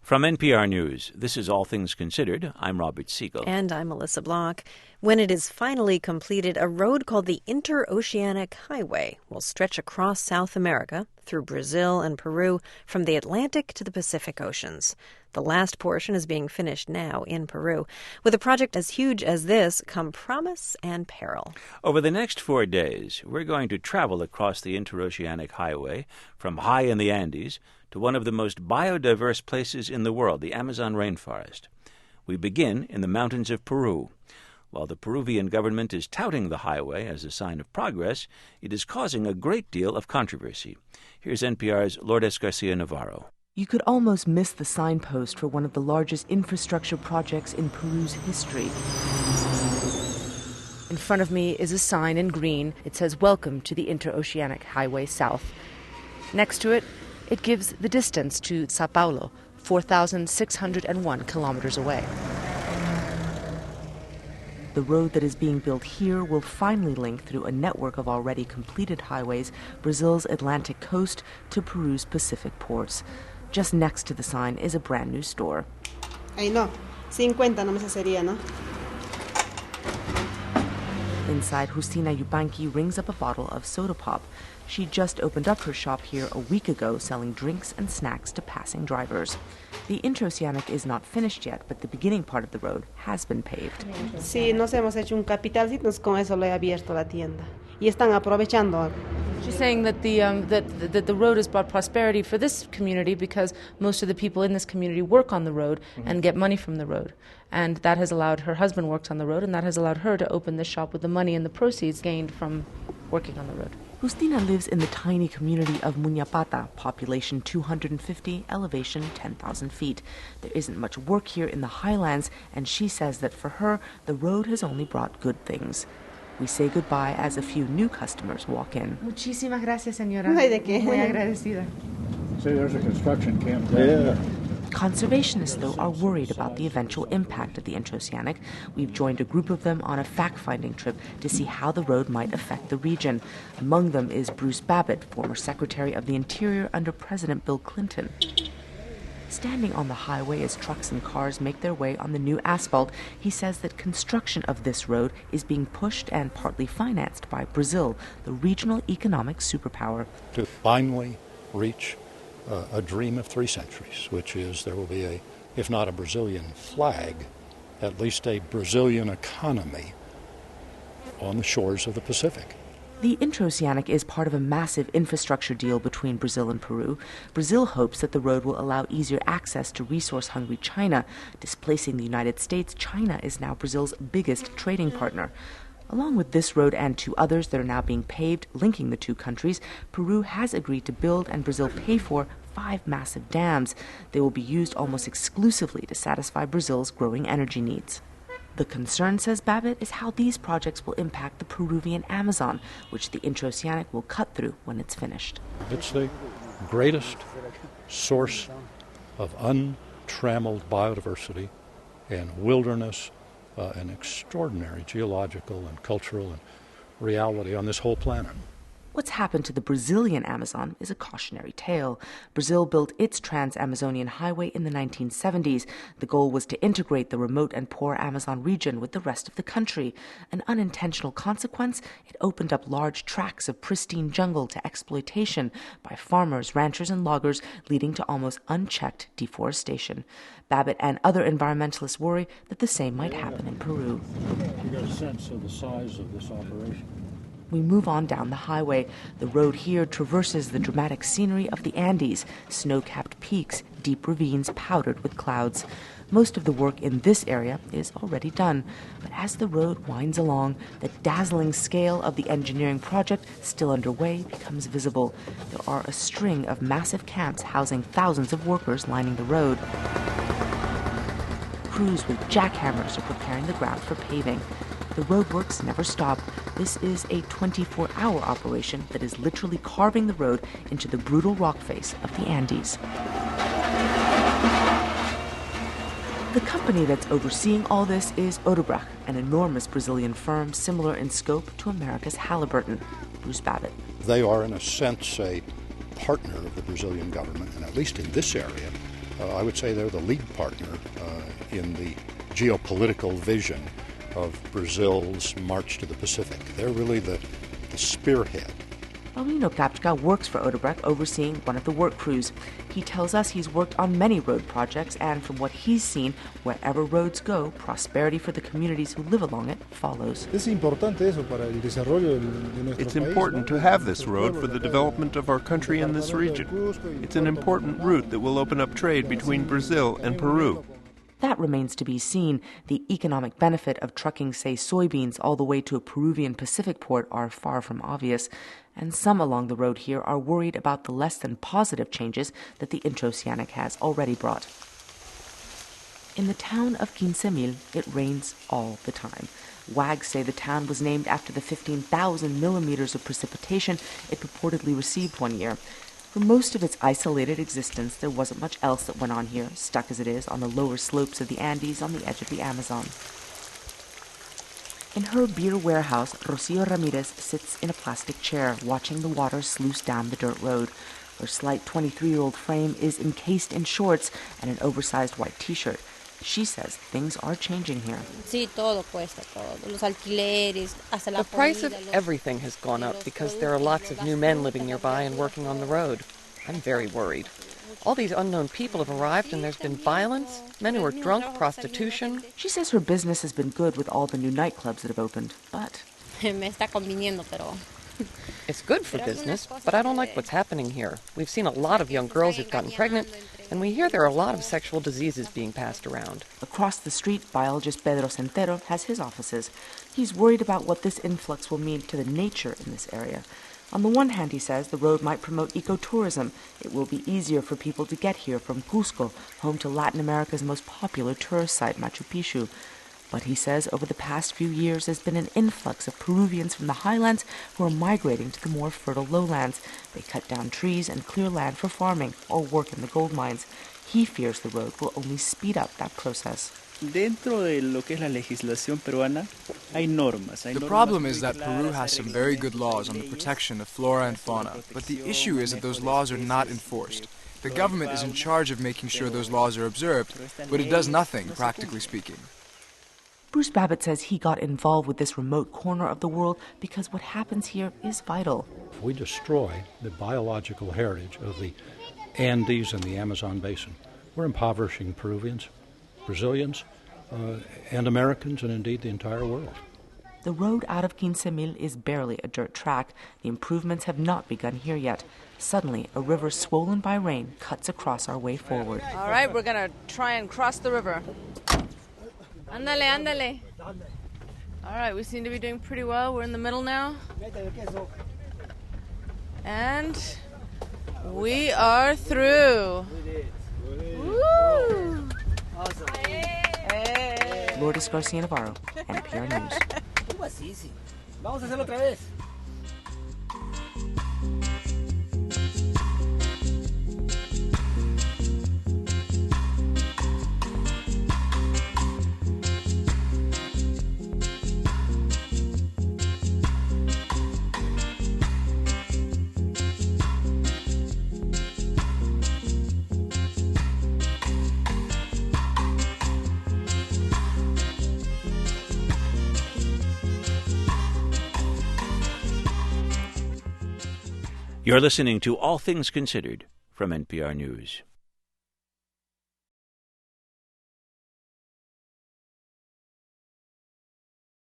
From NPR News, this is All Things Considered. I'm Robert Siegel. And I'm Melissa Block. When it is finally completed, a road called the Interoceanic Highway will stretch across South America, through Brazil and Peru, from the Atlantic to the Pacific Oceans. The last portion is being finished now in Peru. With a project as huge as this come promise and peril. Over the next 4 days, we're going to travel across the Interoceanic Highway from high in the Andes to one of the most biodiverse places in the world, the Amazon rainforest. We begin in the mountains of Peru. While the Peruvian government is touting the highway as a sign of progress, it is causing a great deal of controversy. Here's NPR's Lourdes Garcia-Navarro. You could almost miss the signpost for one of the largest infrastructure projects in Peru's history. In front of me is a sign in green. It says, "Welcome to the Interoceanic Highway South." Next to it, it gives the distance to Sao Paulo, 4,601 kilometers away. The road that is being built here will finally link through a network of already completed highways Brazil's Atlantic coast to Peru's Pacific ports. Just next to the sign is a brand new store. Ay, no. 50 no me sería, ¿no? Inside, Justina Yubanqui rings up a bottle of soda pop. She just opened up her shop here a week ago, selling drinks and snacks to passing drivers. The Interoceanic is not finished yet, but the beginning part of the road has been paved. Sí, nos hemos hecho un capitalcito, con eso le he abierto la tienda. Y están aprovechando. She's saying that the road has brought prosperity for this community because most of the people in this community work on the road and get money from the road. And that has allowed her husband works on the road, and that has allowed her to open this shop with the money and the proceeds gained from working on the road. Justina lives in the tiny community of Muñapata, population 250, elevation 10,000 feet. There isn't much work here in the highlands, and she says that for her, the road has only brought good things. We say goodbye as a few new customers walk in. Muchísimas gracias, señora. Ay, ¿de qué? Muy agradecida. See, there's a construction camp there. Yeah. Conservationists, though, are worried about the eventual impact of the Interoceanic. We've joined a group of them on a fact-finding trip to see how the road might affect the region. Among them is Bruce Babbitt, former Secretary of the Interior under President Bill Clinton. Standing on the highway as trucks and cars make their way on the new asphalt, he says that construction of this road is being pushed and partly financed by Brazil, the regional economic superpower. To finally reach a dream of 3 centuries, which is there will be if not a Brazilian flag, at least a Brazilian economy on the shores of the Pacific. The Interoceanic is part of a massive infrastructure deal between Brazil and Peru. Brazil hopes that the road will allow easier access to resource-hungry China. Displacing the United States, China is now Brazil's biggest trading partner. Along with this road and 2 others that are now being paved, linking the 2 countries, Peru has agreed to build and Brazil pay for 5 massive dams. They will be used almost exclusively to satisfy Brazil's growing energy needs. The concern, says Babbitt, is how these projects will impact the Peruvian Amazon, which the Interoceanic will cut through when it's finished. It's the greatest source of untrammeled biodiversity and wilderness, an extraordinary geological and cultural and reality on this whole planet. What's happened to the Brazilian Amazon is a cautionary tale. Brazil built its Trans-Amazonian Highway in the 1970s. The goal was to integrate the remote and poor Amazon region with the rest of the country. An unintentional consequence, it opened up large tracts of pristine jungle to exploitation by farmers, ranchers, and loggers, leading to almost unchecked deforestation. Babbitt and other environmentalists worry that the same might happen in Peru. You got a sense of the size of this operation. We move on down the highway. The road here traverses the dramatic scenery of the Andes, snow-capped peaks, deep ravines powdered with clouds. Most of the work in this area is already done, but as the road winds along, the dazzling scale of the engineering project still underway becomes visible. There are a string of massive camps housing thousands of workers lining the road. Crews with jackhammers are preparing the ground for paving. The roadworks never stop. This is a 24-hour operation that is literally carving the road into the brutal rock face of the Andes. The company that's overseeing all this is Odebrecht, an enormous Brazilian firm similar in scope to America's Halliburton. Bruce Babbitt. They are, in a sense, a partner of the Brazilian government, and at least in this area, I would say they're the lead partner in the geopolitical vision of Brazil's march to the Pacific. They're really the spearhead. Paulino Kapchka works for Odebrecht, overseeing one of the work crews. He tells us he's worked on many road projects, and from what he's seen, wherever roads go, prosperity for the communities who live along it follows. It's important to have this road for the development of our country in this region. It's an important route that will open up trade between Brazil and Peru. That remains to be seen. The economic benefit of trucking, say, soybeans all the way to a Peruvian Pacific port are far from obvious, and some along the road here are worried about the less than positive changes that the Interoceanic has already brought. In the town of 15,000, it rains all the time. Wags say the town was named after the 15,000 millimeters of precipitation it purportedly received one year. For most of its isolated existence, there wasn't much else that went on here, stuck as it is on the lower slopes of the Andes on the edge of the Amazon. In her beer warehouse, Rocio Ramirez sits in a plastic chair, watching the water sluice down the dirt road. Her slight 23-year-old frame is encased in shorts and an oversized white T-shirt. She says things are changing here. The price of everything has gone up because there are lots of new men living nearby and working on the road. I'm very worried. All these unknown people have arrived and there's been violence, men who are drunk, prostitution. She says her business has been good with all the new nightclubs that have opened, but... It's good for business, but I don't like what's happening here. We've seen a lot of young girls who've gotten pregnant, and we hear there are a lot of sexual diseases being passed around. Across the street, biologist Pedro Centero has his offices. He's worried about what this influx will mean to the nature in this area. On the one hand, he says, the road might promote ecotourism. It will be easier for people to get here from Cusco, home to Latin America's most popular tourist site, Machu Picchu. But he says over the past few years there's been an influx of Peruvians from the highlands who are migrating to the more fertile lowlands. They cut down trees and clear land for farming or work in the gold mines. He fears the road will only speed up that process. The problem is that Peru has some very good laws on the protection of flora and fauna, but the issue is that those laws are not enforced. The government is in charge of making sure those laws are observed, but it does nothing, practically speaking. Bruce Babbitt says he got involved with this remote corner of the world because what happens here is vital. If we destroy the biological heritage of the Andes and the Amazon basin, we're impoverishing Peruvians, Brazilians, and Americans, and indeed the entire world. The road out of 15,000 is barely a dirt track. The improvements have not begun here yet. Suddenly, a river swollen by rain cuts across our way forward. All right, we're going to try and cross the river. Ándale, ándale. All right, we seem to be doing pretty well. We're in the middle now. And we are through. Woo! Lourdes Garcia Navarro, NPR News. Vamos a hacerlo otra vez. You're listening to All Things Considered from NPR News.